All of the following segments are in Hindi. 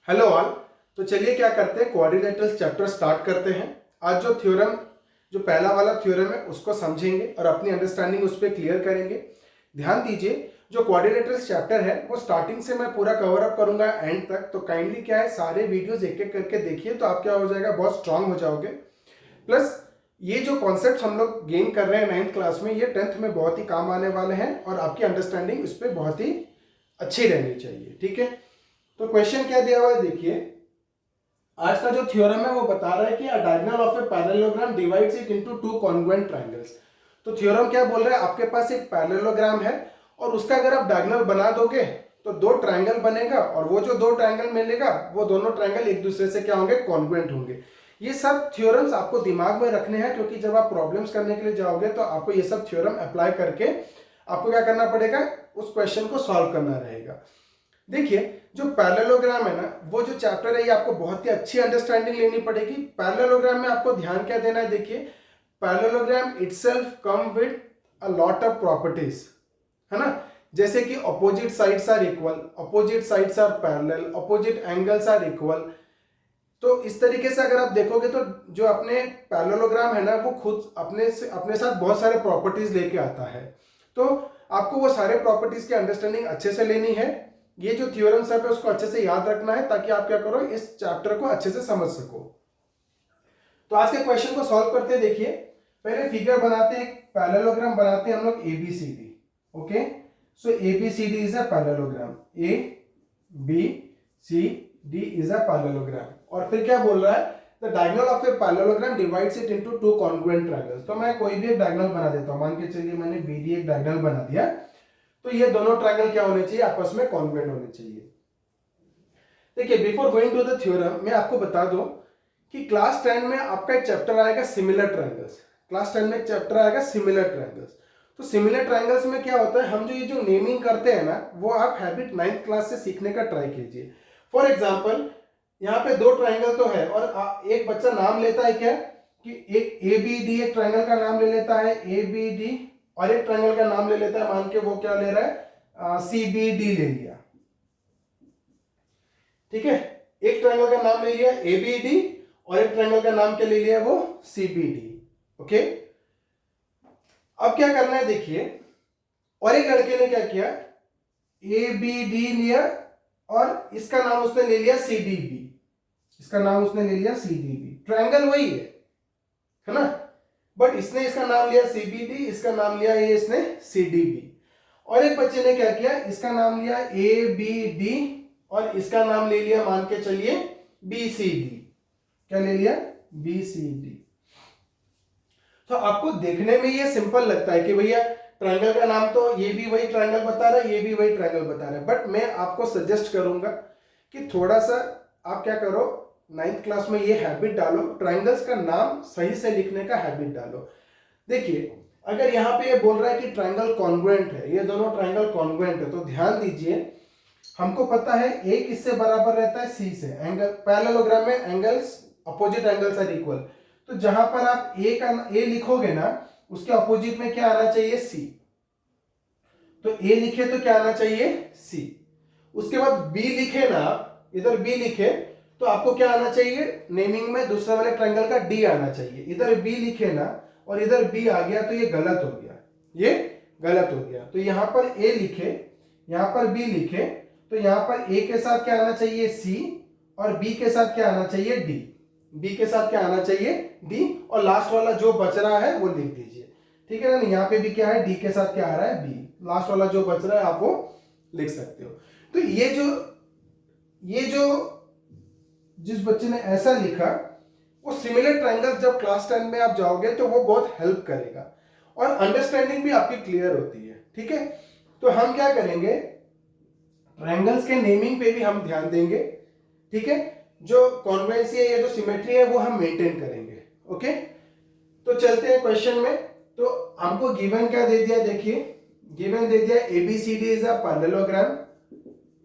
Hello all. तो चलिए क्या करते हैं, कोऑर्डिनेटर्स चैप्टर स्टार्ट करते हैं। आज जो थ्योरम, जो पहला वाला थ्योरम है उसको समझेंगे और अपनी अंडरस्टैंडिंग उस पर क्लियर करेंगे। ध्यान दीजिए, जो कोऑर्डिनेटर्स चैप्टर है वो स्टार्टिंग से मैं पूरा कवर अप करूंगा एंड तक। तो काइंडली क्या है, सारे वीडियोस एक एक करके देखिए तो आप क्या हो जाएगा, बहुत स्ट्रांग हो जाओगे। प्लस ये जो कॉन्सेप्ट हम लोग गेन कर रहे हैं 9th क्लास में, ये 10th में बहुत ही काम आने वाले हैं और आपकी अंडरस्टैंडिंग इस पर बहुत ही अच्छी रहनी चाहिए। ठीक है, तो क्वेश्चन क्या दिया हुआ है देखिए। आज का जो थ्योरम है वो बता रहा है कि अ diagonal of a parallelogram divides it into two congruent triangles. तो थ्योरम क्या बोल रहा है, आपके पास एक पैरेललोग्राम है और उसका अगर आप डायगोनल बना दोगे तो दो ट्रायंगल बनेगा और वो जो दो ट्रायंगल मिलेगा वो दोनों ट्रायंगल एक दूसरे से क्या होंगे, कॉन्ग्रुएंट होंगे। ये सब थ्योरम्स आपको दिमाग में रखने हैं क्योंकि जब आप प्रॉब्लम्स करने के लिए जाओगे तो आपको ये सब थ्योरम अप्लाई करके आपको क्या करना पड़ेगा, उस क्वेश्चन को सॉल्व करना रहेगा। देखिए, जो पैरेललोग्राम है ना, वो जो चैप्टर है ये आपको बहुत ही अच्छी अंडरस्टैंडिंग लेनी पड़ेगी। पैरेललोग्राम में आपको ध्यान क्या देना है, देखिए parallelogram itself come with a lot of properties, है ना। जैसे कि opposite sides are equal, opposite sides are parallel, opposite angles are equal. तो इस तरीके से अगर आप देखोगे तो जो अपने पैरेललोग्राम है ना वो खुद अपने साथ बहुत सारे प्रॉपर्टीज लेके आता है। तो आपको वो सारे प्रॉपर्टीज की अंडरस्टैंडिंग अच्छे से लेनी है। ये जो थ्योरम सब है उसको अच्छे से याद रखना है ताकि आप क्या करो, इस चैप्टर को अच्छे से समझ सको। तो आज के क्वेश्चन को सॉल्व करते हैं। देखिए, पहले फिगर बनाते हैं, एक पैरेललोग्राम बनाते हैं हम लोग ABCD. Okay, so ABCD is a parallelogram, A B C D is a parallelogram. और फिर क्या बोल रहा है, the diagonal of a parallelogram divides it into two congruent triangles. तो मैं कोई भी एक डायगोनल बना देता हूं, मान के चलिए मैंने बीडी एक डायगोनल बना दिया। तो ये दोनों ट्रायंगल क्या होने चाहिए, आपस में कॉन्ग्रुएंट होने चाहिए। देखिए, before going to the theorem मैं आपको बता दूं कि क्लास 10 में आपका एक चैप्टर आएगा सिमिलर ट्रायंगल्स। क्लास 10 में एक चैप्टर आएगा सिमिलर ट्रायंगल्स। तो सिमिलर ट्रायंगल्स में क्या होता है, हम जो ये जो नेमिंग करते हैं ना, वो आप हैबिट 9th क्लास से सीखने का ट्राई कीजिए। फॉर एग्जाम्पल, यहाँ पे दो ट्रायंगल तो है और एक बच्चा नाम लेता है क्या, कि एक ए बी डी, एक ट्रायंगल का नाम ले लेता है ए बी डी, और एक ट्रायंगल का नाम ले लेता है, मान के वो क्या ले रहा है, सी बी डी ले लिया। ठीक है, एक ट्रायंगल का नाम ले लिया ए बी डी और एक ट्रायंगल का नाम क्या ले लिया, वो सी बी डी। ओके, अब क्या करना है देखिए, और एक लड़के ने क्या किया, ए बी डी लिया और इसका नाम उसने ले लिया सी डी बी, इसका नाम उसने ले लिया सी डी बी। ट्रायंगल वही है ना, बट इसने इसका नाम लिया सी बी डी, इसका नाम लिया ये इसने सी डी बी। और एक बच्चे ने क्या किया, इसका नाम लिया ए बी डी और इसका नाम ले लिया, मान के चलिए बी सी डी। क्या ले लिया, बी सी डी। तो आपको देखने में ये सिंपल लगता है कि भैया ट्रायंगल का नाम तो ये भी वही ट्रायंगल बता रहा है, ये भी वही ट्रायंगल बता रहा है। बट मैं आपको सजेस्ट करूंगा कि थोड़ा सा आप क्या करो, 9th क्लास में ये हैबिट डालो, ट्रायंगल्स का नाम सही से लिखने का हैबिट डालो। देखिए, अगर यहाँ पे ये बोल रहा है कि ट्रायंगल कॉन्ग्रुएंट है, ये दोनों ट्रायंगल कॉन्ग्रुएंट है, तो ध्यान दीजिए हमको पता है ए किससे बराबर रहता है, सी से। एंगल पैरेललोग्राम में angles, opposite angles are equal. तो जहां पर आप ए लिखोगे ना, उसके अपोजिट में क्या आना चाहिए, सी। तो ए लिखे तो क्या आना चाहिए, सी। उसके बाद बी लिखे ना, इधर बी लिखे तो आपको क्या आना चाहिए, नेमिंग में दूसरे वाले ट्रायंगल का डी आना चाहिए। इधर बी लिखे ना और इधर बी आ गया तो ये गलत हो गया, ये गलत हो गया। तो यहां पर ए लिखे, यहां पर बी लिखे, तो यहां पर ए के साथ क्या आना चाहिए, सी, और बी के साथ क्या आना चाहिए, डी। बी के साथ क्या आना चाहिए, डी, और लास्ट वाला जो बच रहा है वो लिख दीजिए। ठीक है ना, यहाँ पे भी क्या है, डी के साथ क्या आ रहा है, बी। लास्ट वाला जो बच रहा है आप वो लिख सकते हो। तो ये जो जिस बच्चे ने ऐसा लिखा, वो सिमिलर ट्रायंगल्स जब क्लास 10 में आप जाओगे तो वो बहुत हेल्प करेगा और अंडरस्टैंडिंग भी आपकी क्लियर होती है। ठीक है, तो हम क्या करेंगे, ट्रायंगल्स के नेमिंग पे भी हम ध्यान देंगे। ठीक है, जो कॉन्वेंसी है या जो सिमेट्री है वो हम मेंटेन करेंगे। ओके, तो चलते हैं क्वेश्चन में। तो हमको गिवन क्या दे दिया, देखिए गिवन दे दिया ABCD is a parallelogram,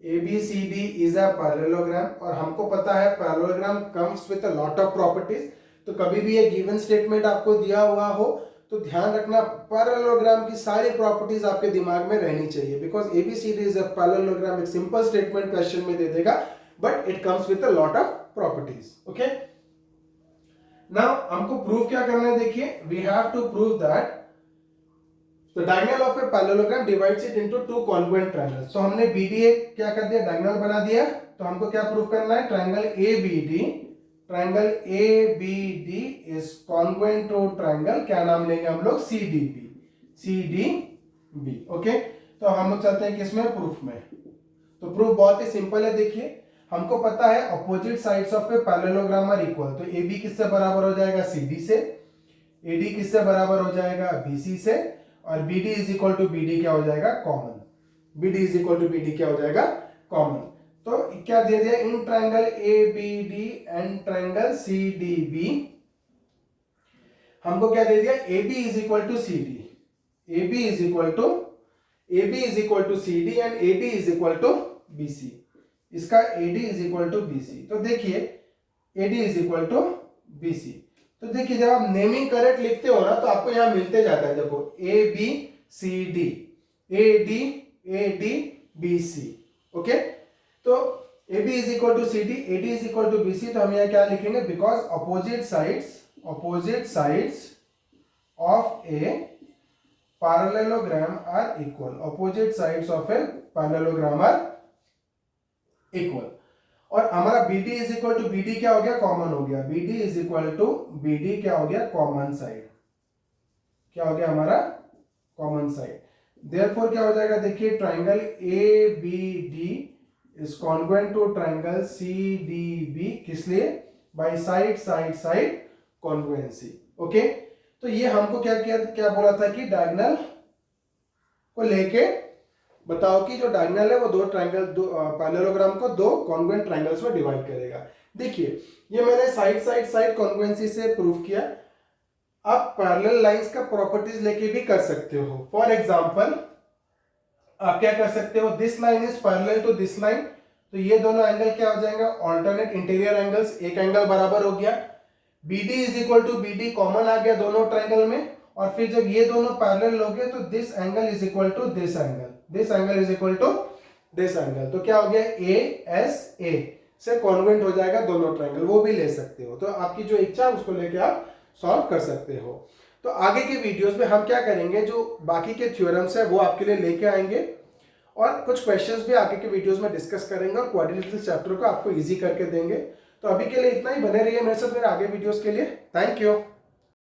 ABCD is a parallelogram, और हमको पता है parallelogram comes with a lot of properties. तो कभी भी ये गिवन स्टेटमेंट आपको दिया हुआ हो तो ध्यान रखना पैरेललोग्राम की सारी प्रॉपर्टीज आपके दिमाग में रहनी चाहिए, because ABCD is a parallelogram एक सिंपल स्टेटमेंट क्वेश्चन में दे देगा, but it comes with a lot of properties. Okay, now हमको प्रूव क्या करना है, देखिए we have to prove that the diagonal of a parallelogram divides it into two congruent triangles. तो हमने BD एक क्या कर दिया, डायगोनल बना दिया, तो हमको क्या प्रूव करना है, triangle ABD is congruent to triangle, क्या नाम लेंगे हम लोग, CDB. ओके, तो हम लोग चलते हैं किसमें, प्रूफ में। तो प्रूफ बहुत ही सिंपल है, देखिए हमको पता है opposite sides of a parallelogram are equal, तो AB किससे बराबर हो जाएगा, CD से, AD किससे बराबर हो जाएगा, BC से, और BD is equal to BD क्या हो जाएगा, common, BD is equal to BD क्या हो जाएगा, कॉमन। तो क्या दे दिया, in triangle ABD and triangle CDB हमको क्या दे दिया, AB is equal to CD, AB is equal to CD and AD is equal to BC, इसका AD is equal to BC। तो देखिए AD is equal to BC, तो देखिए जब आप नेमिंग करेक्ट लिखते हो ना तो आपको यहां मिलते जाता है, देखो ABCD, AD BC। ओके, तो AB is equal to CD, AD is equal to BC, तो हम यहाँ क्या लिखेंगे, because opposite sides of a parallelogram are equal, opposite sides of a parallelogram are equal, और हमारा BD is equal to BD क्या हो गया, कॉमन हो गया, BD is equal to BD क्या हो गया, कॉमन साइड, क्या हो गया हमारा, कॉमन साइड। देयरफॉर क्या हो जाएगा, देखिए triangle ABD is congruent to triangle CDB, किस लिए, बाय साइड कॉन्ग्रुएंसी। ओके, तो ये हमको क्या बोला था कि डायगोनल को लेके बताओ कि जो डायगोनल है वो दो ट्रायंगल, दो पैरेललोग्राम को दो कॉन्ग्रुएंट ट्रायंगल्स में डिवाइड करेगा। देखिए ये मैंने साइड कॉन्ग्रुएंसी से प्रूव किया, आप पैरेलल लाइंस का प्रॉपर्टीज लेके भी कर सकते हो। फॉर एग्जांपल आप क्या कर सकते हो, this line is parallel to this line, तो ये दोनों एंगल क्या हो जाएंगे, ऑल्टरनेट इंटीरियर एंगल्स, एक एंगल बराबर हो गया, BD is equal to BD common आ गया दोनों ट्रायंगल में, और फिर जब ये दोनों पैरेलल हो गए तो this angle is equal to this angle is equal to this angle, तो क्या हो गया, ASA से कॉन्ग्रुएंट हो जाएगा दोनों ट्रायंगल, वो भी ले सकते हो। तो आपकी जो इच्छा है उसको लेके आप सॉल्व कर सकते हो। तो आगे के वीडियोस में हम क्या करेंगे, जो बाकी के थ्योरम्स है वो आपके लिए लेके आएंगे, और कुछ क्वेश्चंस भी आगे के वीडियोस में डिस्कस करेंगे, और क्वाड्रिलेटरल चैप्टर को आपको इजी करके देंगे। तो अभी के लिए इतना ही, बने रहिए मेरे साथ मेरे आगे वीडियोस के लिए। Thank you.